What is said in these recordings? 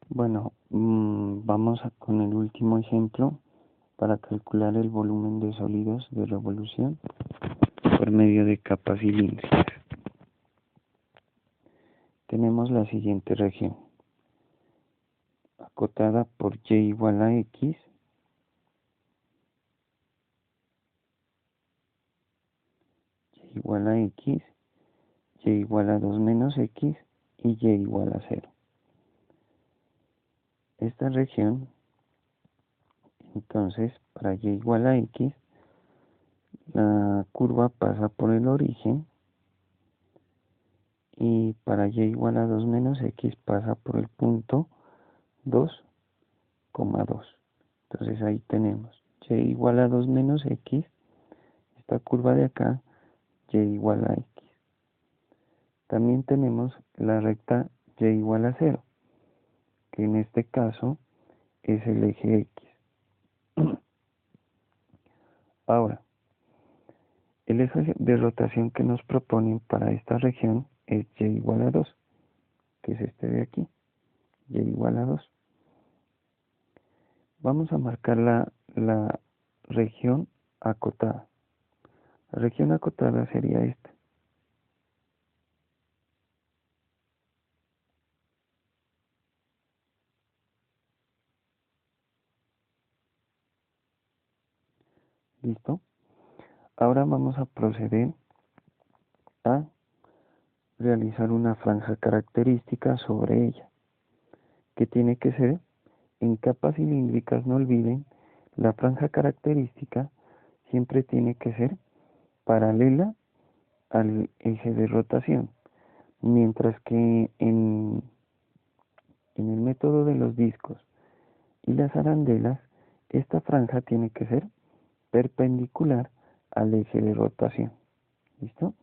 Bueno, con el último ejemplo para calcular el volumen de sólidos de revolución por medio de capas cilíndricas. Tenemos la siguiente región, acotada por y igual a x, y igual a x, y igual a 2 menos x y igual a 0. Esta región, entonces, para y igual a x, la curva pasa por el origen, y para y igual a 2 menos x pasa por el punto 2,2. Entonces ahí tenemos y igual a 2 menos x, esta curva de acá, y igual a x. También tenemos la recta y igual a 0, que en este caso es el eje x. Ahora, el eje de rotación que nos proponen para esta región es y igual a 2, que es este de aquí, y igual a 2. Vamos a marcar la región acotada. La región acotada sería esta. ¿Listo? Ahora vamos a proceder a realizar una franja característica sobre ella, que tiene que ser en capas cilíndricas. No olviden, la franja característica siempre tiene que ser paralela al eje de rotación, mientras que en el método de los discos y las arandelas, esta franja tiene que ser perpendicular al eje de rotación. ¿Listo?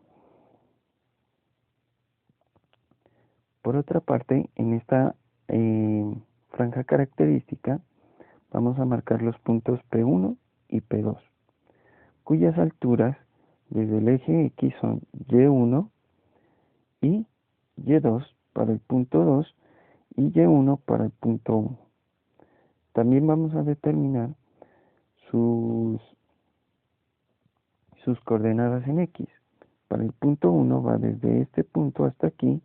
Por otra parte, en esta franja característica vamos a marcar los puntos P1 y P2, cuyas alturas desde el eje X son Y1 y Y2 para el punto 2 y Y1 para el punto 1. También vamos a determinar sus coordenadas en X. Para el punto 1 va desde este punto hasta aquí,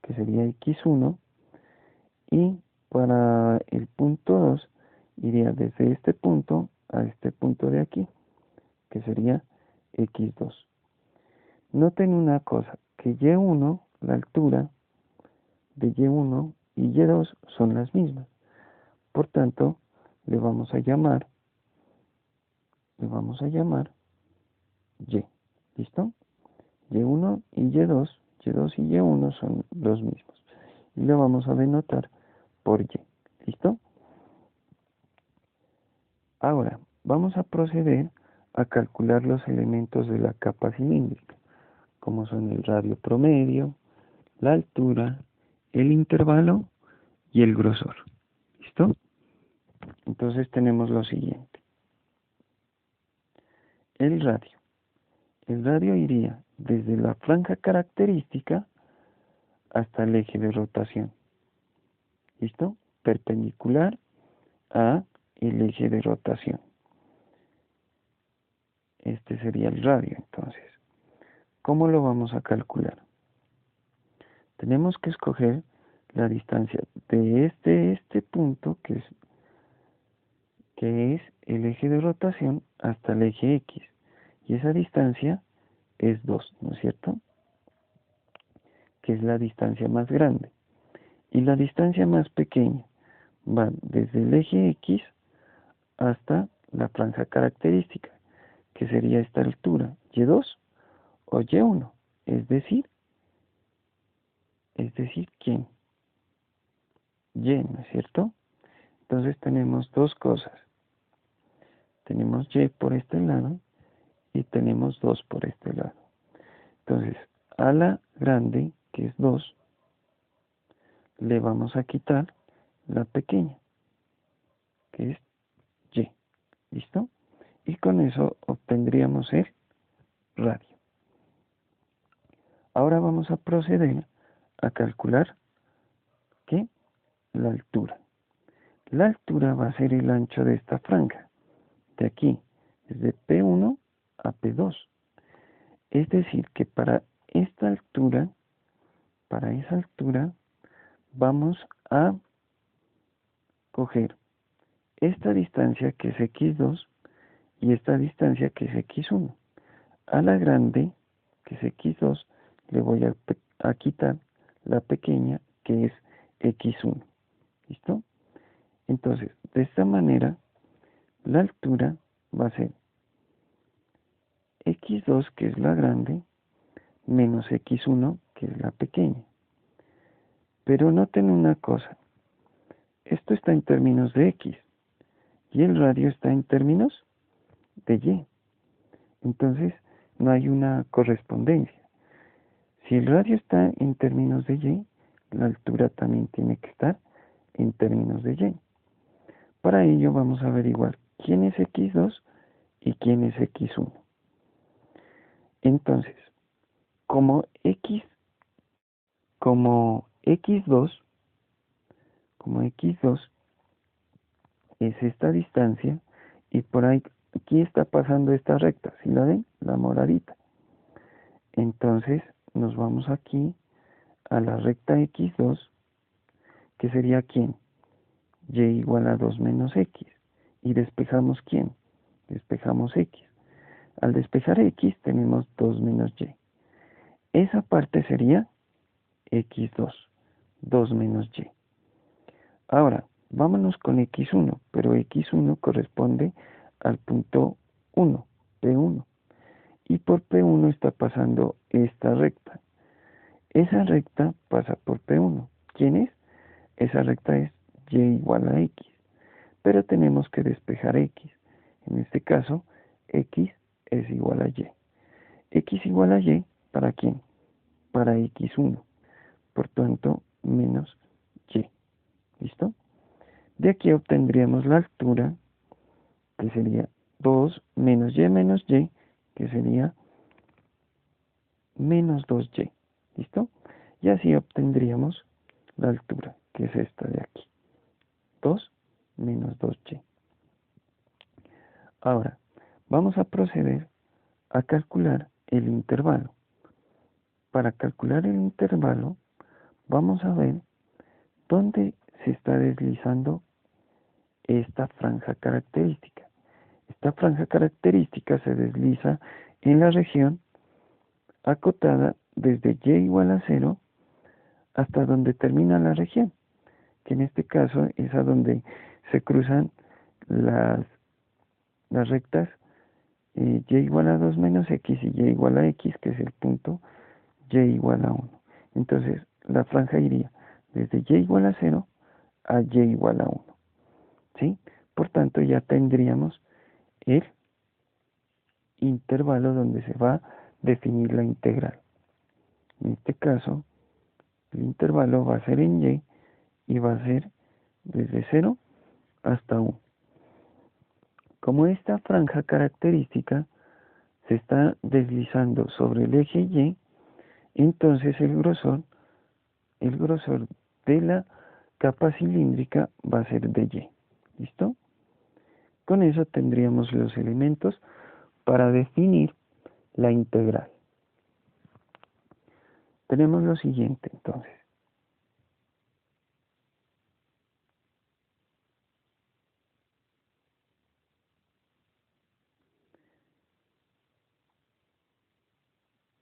que sería X1, y para el punto 2 iría desde este punto a este punto de aquí, que sería X2. Noten una cosa, que Y1, la altura de Y1 y Y2 son las mismas. Por tanto, le vamos a llamar Y. ¿Listo? Y1 y Y2 y Y1 son los mismos. Y lo vamos a denotar por Y. ¿Listo? Ahora, vamos a proceder a calcular los elementos de la capa cilíndrica, como son el radio promedio, la altura, el intervalo y el grosor. ¿Listo? Entonces tenemos lo siguiente. El radio. El radio iría desde la franja característica hasta el eje de rotación. ¿Listo? Perpendicular a el eje de rotación. Este sería el radio, entonces. ¿Cómo lo vamos a calcular? Tenemos que escoger la distancia de este punto, que es el eje de rotación, hasta el eje X. Y esa distancia es 2, ¿no es cierto? Que es la distancia más grande. Y la distancia más pequeña va desde el eje X hasta la franja característica, que sería esta altura, Y2 o Y1, es decir, ¿quién? Y, ¿no es cierto? Entonces tenemos dos cosas. Tenemos Y por este lado y tenemos 2 por este lado. Entonces, a la grande, que es 2, le vamos a quitar la pequeña, que es Y. ¿Listo? Y con eso obtendríamos el radio. Ahora vamos a proceder a calcular ¿qué? La altura. La altura va a ser el ancho de esta franja, de aquí, desde P1 a P2. Es decir, que para esta altura, para esa altura, vamos a coger esta distancia que es x2 y esta distancia que es x1. A la grande, que es x2, le voy a quitar la pequeña que es x1. ¿Listo? Entonces, de esta manera, la altura va a ser x2, que es la grande, menos x1, que es la pequeña. Pero noten una cosa, esto está en términos de x y el radio está en términos de y. Entonces, no hay una correspondencia. Si el radio está en términos de y, la altura también tiene que estar en términos de y. Para ello vamos a averiguar quién es x2 y quién es x1. Entonces, como x2 es esta distancia y por aquí está pasando esta recta, ¿sí la ven? La moradita. Entonces nos vamos aquí a la recta x2, que sería ¿quién? Y igual a 2 menos x. ¿Y despejamos quién? Despejamos x. Al despejar x tenemos 2 menos y. Esa parte sería x2, 2 menos y. Ahora, vámonos con x1, pero x1 corresponde al punto 1, P1. Y por P1 está pasando esta recta. Esa recta pasa por P1. ¿Quién es? Esa recta es y igual a x. Pero tenemos que despejar x. En este caso, x es igual a y. X igual a y, ¿para quién? Para x1. Por tanto, menos y. ¿Listo? De aquí obtendríamos la altura, que sería 2 menos y, que sería menos 2y. ¿Listo? Y así obtendríamos la altura, que es esta de aquí. 2 menos 2y. Ahora, vamos a proceder a calcular el intervalo. Para calcular el intervalo, vamos a ver dónde se está deslizando esta franja característica. Esta franja característica se desliza en la región acotada desde y igual a 0 hasta donde termina la región, que en este caso es a donde se cruzan las rectas y igual a 2 menos x y y igual a x, que es el punto y igual a 1. Entonces, la franja iría desde y igual a 0 a y igual a 1. ¿Sí? Por tanto, ya tendríamos el intervalo donde se va a definir la integral. En este caso, el intervalo va a ser en y va a ser desde 0 hasta 1. Como esta franja característica se está deslizando sobre el eje y, entonces el grosor de la capa cilíndrica va a ser de y. ¿Listo? Con eso tendríamos los elementos para definir la integral. Tenemos lo siguiente entonces.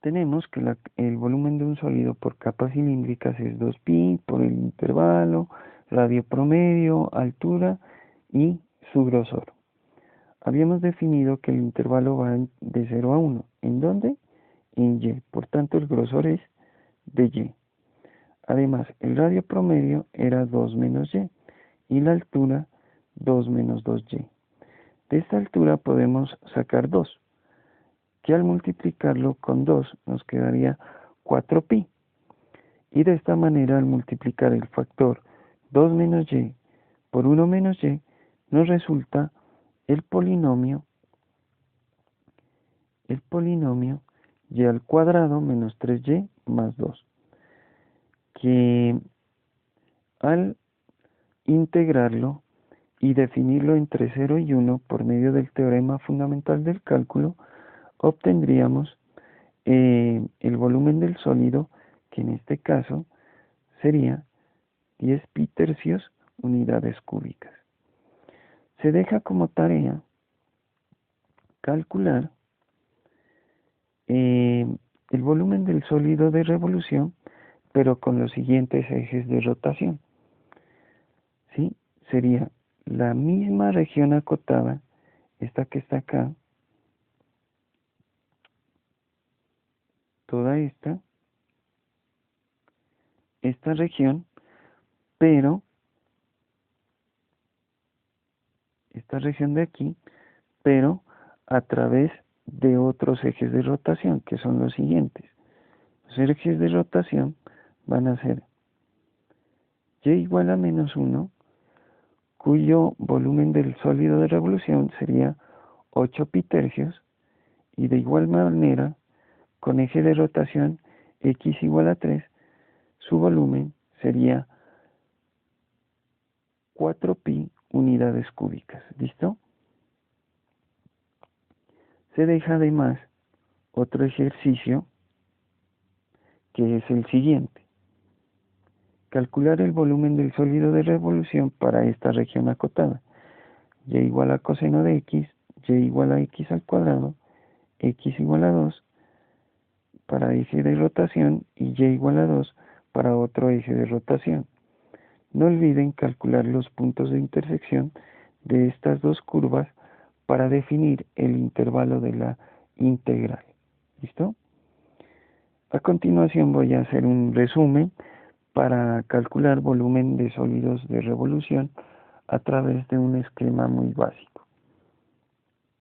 Tenemos que el volumen de un sólido por capas cilíndricas es 2pi por el intervalo, radio promedio, altura y su grosor. Habíamos definido que el intervalo va de 0 a 1. ¿En dónde? En y. Por tanto, el grosor es de y. Además, el radio promedio era 2 menos y la altura 2 menos 2y. De esta altura podemos sacar 2, que al multiplicarlo con 2 nos quedaría 4pi. Y de esta manera, al multiplicar el factor 2 menos y por 1 menos y, nos resulta el polinomio y al cuadrado menos 3y más 2, que al integrarlo y definirlo entre 0 y 1 por medio del teorema fundamental del cálculo, obtendríamos el volumen del sólido, que en este caso sería 10 pitercios unidades cúbicas. Se deja como tarea calcular el volumen del sólido de revolución, pero con los siguientes ejes de rotación. ¿Sí? Sería la misma región acotada, esta que está acá, toda esta región, pero esta región de aquí, pero a través de otros ejes de rotación, que son los siguientes. Los ejes de rotación van a ser y igual a menos 1, cuyo volumen del sólido de revolución sería 8 pitercios, y de igual manera, con eje de rotación x igual a 3, su volumen sería 4pi unidades cúbicas. ¿Listo? Se deja además otro ejercicio, que es el siguiente. Calcular el volumen del sólido de revolución para esta región acotada. Y igual a coseno de x, y igual a x al cuadrado, x igual a 2 para eje de rotación y y igual a 2 para otro eje de rotación. No olviden calcular los puntos de intersección de estas dos curvas para definir el intervalo de la integral. ¿Listo? A continuación voy a hacer un resumen para calcular volumen de sólidos de revolución a través de un esquema muy básico.